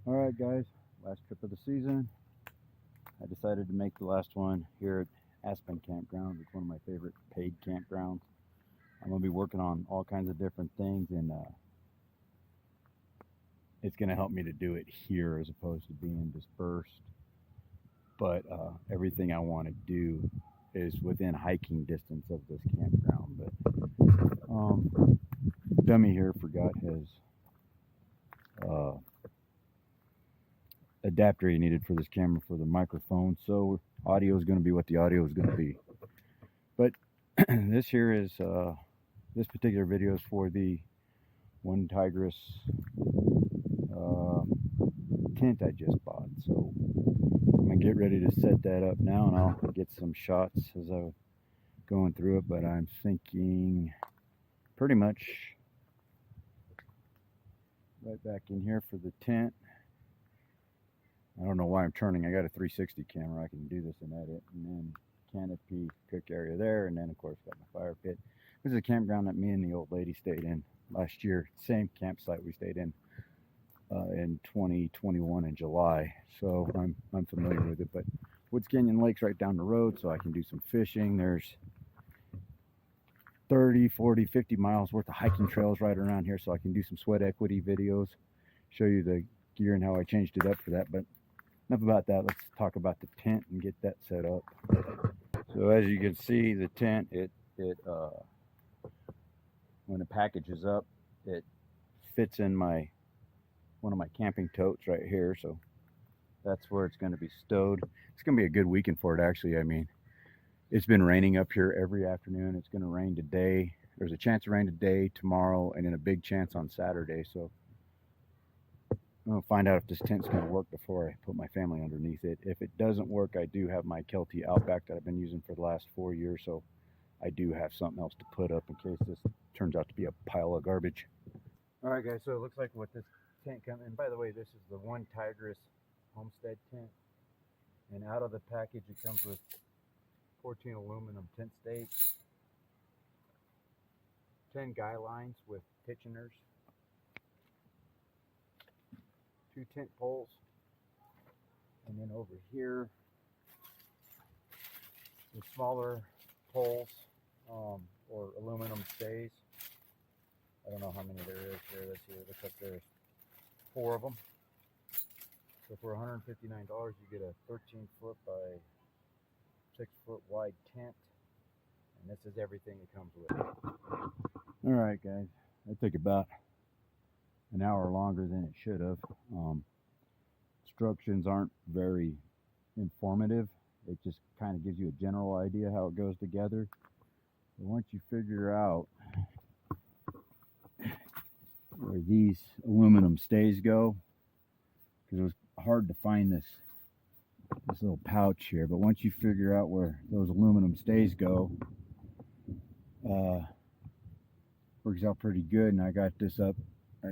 All right, guys, last trip of the season. I decided to make the last one here at Aspen Campground. It's one of my favorite paid campgrounds. I'm going to be working on all kinds of different things, and it's going to help me to do it here as opposed to being dispersed. But everything I want to do is within hiking distance of this campground. But Dummy here forgot his adapter he needed for this camera for the microphone, so audio is going to be what the audio is going to be. But this here is this particular video is for the Onetigris tent I just bought, so I'm gonna get ready to set that up now, and I'll get some shots as I'm going through it. But I'm thinking pretty much right back in here for the tent. I don't know why I'm turning. I got a 360 camera. I can do this and edit. And then canopy, cook area there. And then, of course, got my fire pit. This is a campground that me and the old lady stayed in last year. Same campsite we stayed in 2021 in July. So I'm familiar with it. But Woods Canyon Lake's right down the road, so I can do some fishing. There's 30, 40, 50 miles worth of hiking trails right around here, so I can do some sweat equity videos, show you the gear and how I changed it up for that. But enough about that. Let's talk about the tent and get that set up. So as you can see, the tent, when the package is up, it fits in one of my camping totes right here. So that's where it's going to be stowed. It's going to be a good weekend for it, actually. I mean, it's been raining up here every afternoon. It's going to rain today. There's a chance of rain today, tomorrow, and then a big chance on Saturday. So I'm going to find out if this tent's going to work before I put my family underneath it. If it doesn't work, I do have my Kelty Outback that I've been using for the last 4 years. So I do have something else to put up in case this turns out to be a pile of garbage. All right, guys. So it looks like what this tent comes in. By the way, this is the Onetigris Homestead tent. And out of the package, it comes with 14 aluminum tent stakes, 10 guy lines with pitcheners, 2 tent poles, and then over here, the smaller poles or aluminum stays. I don't know how many there is. Let's see. It looks like there's 4 of them. So for $159, you get a 13-foot by 6-foot wide tent, and this is everything that comes with it. All right, guys, that took about an hour longer than it should have. Instructions aren't very informative. It just kind of gives you a general idea how it goes together. But once you figure out where these aluminum stays go, because it was hard to find this little pouch here, but once you figure out where those aluminum stays go, works out pretty good. And I got this up, I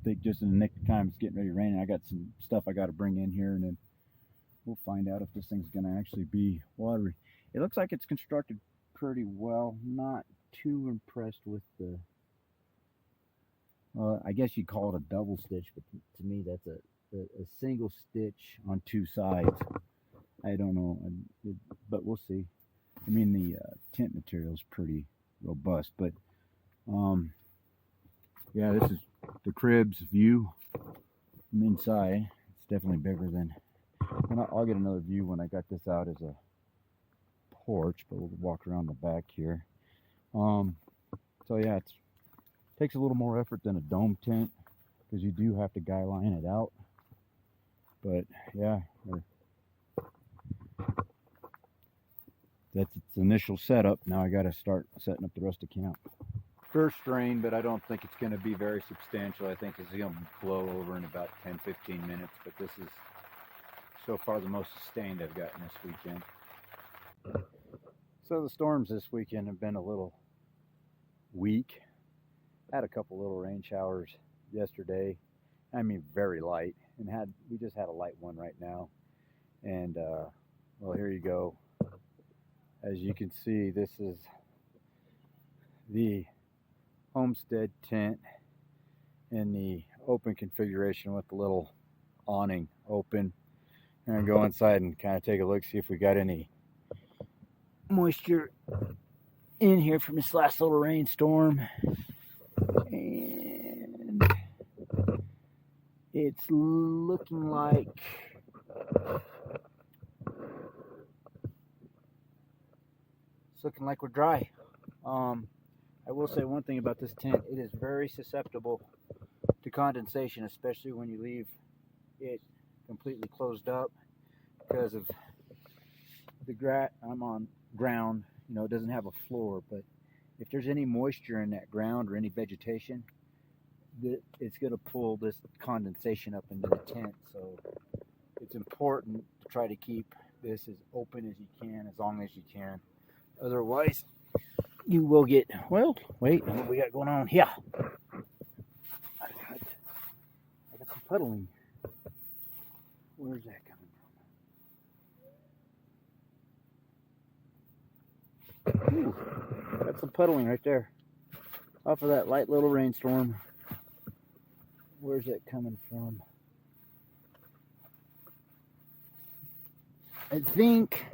think just in the nick of time. It's getting ready to rain, and I got some stuff I got to bring in here, and then we'll find out if this thing's going to actually be watery. It looks like it's constructed pretty well. Not too impressed with the I guess you'd call it a double stitch, but to me that's a single stitch on 2 sides. I don't know, but we'll see. I mean, the tent material is pretty robust, but yeah, this is the crib's view from inside. It's definitely bigger than, and I'll get another view when I got this out as a porch, but we'll walk around the back here. So yeah, it takes a little more effort than a dome tent because you do have to guy line it out. But yeah, that's its initial setup. Now I got to start setting up the rest of camp. First rain, but I don't think it's going to be very substantial. I think it's going to blow over in about 10-15 minutes. But this is so far the most sustained I've gotten this weekend. So the storms this weekend have been a little weak. Had a couple little rain showers yesterday. I mean, very light, and we just had a light one right now. And well, here you go. As you can see, this is the Homestead tent in the open configuration with the little awning open. I'm gonna go inside and kind of take a look, see if we got any moisture in here from this last little rainstorm. And it's looking like we're dry. I will say one thing about this tent: it is very susceptible to condensation, especially when you leave it completely closed up, because of the I'm on ground. You know, it doesn't have a floor, but if there's any moisture in that ground or any vegetation, it's going to pull this condensation up into the tent. So it's important to try to keep this as open as you can, as long as you can. Otherwise, you will get, well, wait, what we got going on here? I got some puddling. Where's that coming from? Ooh, got some puddling right there. Off of that light little rainstorm. Where's that coming from? I think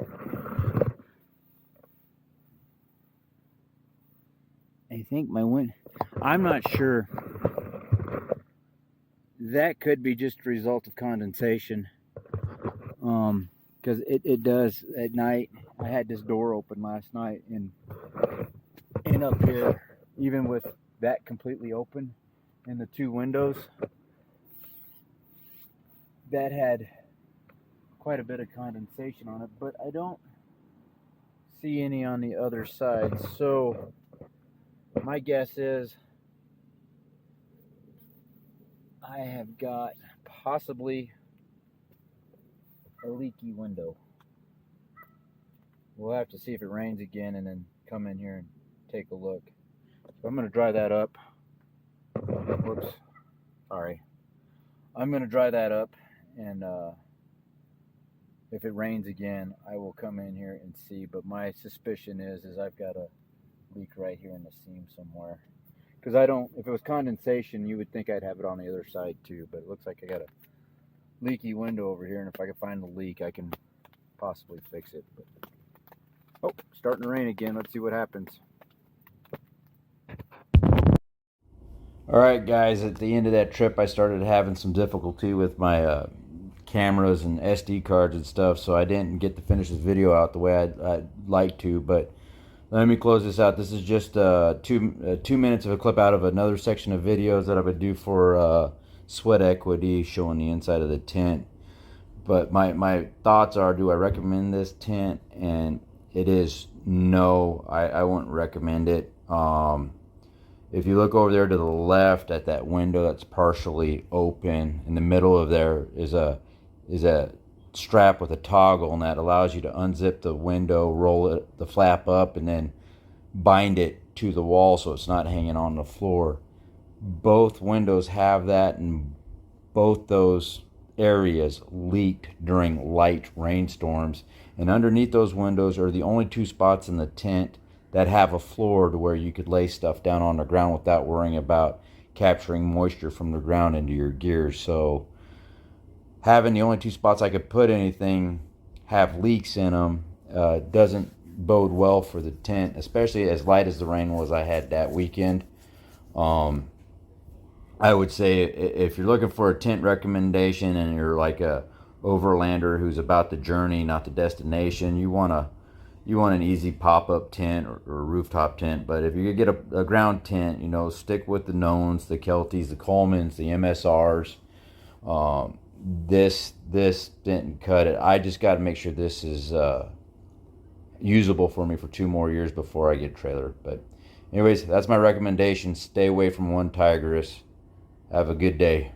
my wind, I'm not sure. That could be just a result of condensation. Because it does at night. I had this door open last night, and up here, even with that completely open and the two windows, that had quite a bit of condensation on it, but I don't see any on the other side. So my guess is I have got possibly a leaky window. We'll have to see if it rains again and then come in here and take a look. So I'm going to dry that up. Whoops. Sorry. I'm going to dry that up, and if it rains again, I will come in here and see. But my suspicion is I've got a leak right here in the seam somewhere. Because if it was condensation, you would think I'd have it on the other side too. But it looks like I got a leaky window over here, and if I can find the leak, I can possibly fix it. But, oh, starting to rain again. Let's see what happens. Alright guys, at the end of that trip I started having some difficulty with my cameras and SD cards and stuff, so I didn't get to finish this video out the way I'd like to. But let me close this out. This is just 2 minutes of a clip out of another section of videos that I would do for sweat equity, showing the inside of the tent. But my thoughts are, do I recommend this tent? And it is no, I wouldn't recommend it. If you look over there to the left at that window that's partially open, in the middle of there is a strap with a toggle, and that allows you to unzip the window, roll the flap up, and then bind it to the wall so it's not hanging on the floor. Both windows have that, and both those areas leaked during light rainstorms. And underneath those windows are the only two spots in the tent that have a floor to where you could lay stuff down on the ground without worrying about capturing moisture from the ground into your gears. So having the only two spots I could put anything have leaks in them doesn't bode well for the tent, especially as light as the rain was I had that weekend. I would say if you're looking for a tent recommendation and you're like a overlander who's about the journey, not the destination, you want an easy pop-up tent or rooftop tent. But if you could get a ground tent, you know, stick with the knowns, the Kelties, the Colemans, the MSRs. This didn't cut it. I just got to make sure this is usable for me for 2 more years before I get a trailer. But anyways, that's my recommendation. Stay away from Onetigris. Have a good day.